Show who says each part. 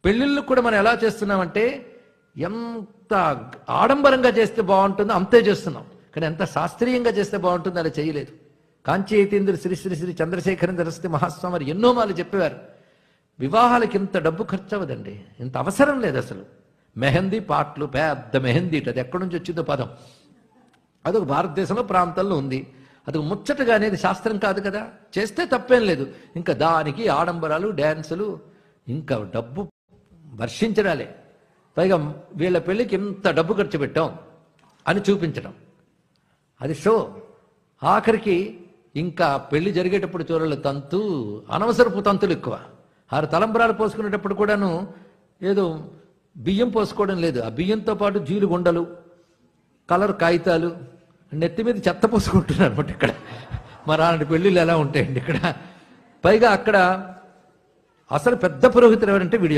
Speaker 1: పెళ్ళిళ్ళు కూడా మనం ఎలా చేస్తున్నామంటే ఎంత ఆడంబరంగా చేస్తే బాగుంటుందో అంతే చేస్తున్నాం, కానీ ఎంత శాస్త్రీయంగా చేస్తే బాగుంటుందో అలా చేయలేదు. కాంచీ యతీంద్రుడు శ్రీ శ్రీ శ్రీ చంద్రశేఖరేంద్ర సరస్వతి మహాస్వామి ఎన్నో మాలు చెప్పేవారు, వివాహాలకి ఇంత డబ్బు ఖర్చు అవ్వదండి, ఇంత అవసరం లేదు అసలు. మెహందీ పాటలు, పెద్ద మెహందీ, అది ఎక్కడి నుంచి వచ్చిందో పదం, అదొక భారతదేశంలో ప్రాంతంలో ఉంది, అది ముచ్చటగా అనేది శాస్త్రం కాదు కదా, చేస్తే తప్పేం లేదు. ఇంకా దానికి ఆడంబరాలు, డ్యాన్సులు, ఇంకా డబ్బు వర్షించడాలే. పైగా వీళ్ళ పెళ్ళికి ఇంత డబ్బు ఖర్చు పెట్టాం అని చూపించడం, అది షో. ఆఖరికి ఇంకా పెళ్లి జరిగేటప్పుడు చూడాలి తంతు, అనవసరపు తంతులు ఎక్కువ. 6 తలంబరాలు పోసుకునేటప్పుడు కూడాను ఏదో బియ్యం పోసుకోవడం లేదు, ఆ బియ్యంతో పాటు జీలు గుండలు, కలర్ కాగితాలు, నెత్తి మీద చెత్త పోసుకుంటున్నారు అనమాట. ఇక్కడ మరి అలాంటి పెళ్ళిళ్ళు ఎలా ఉంటాయండి ఇక్కడ. పైగా అక్కడ అసలు పెద్ద పురోహితులు ఎవరంటే వీడియో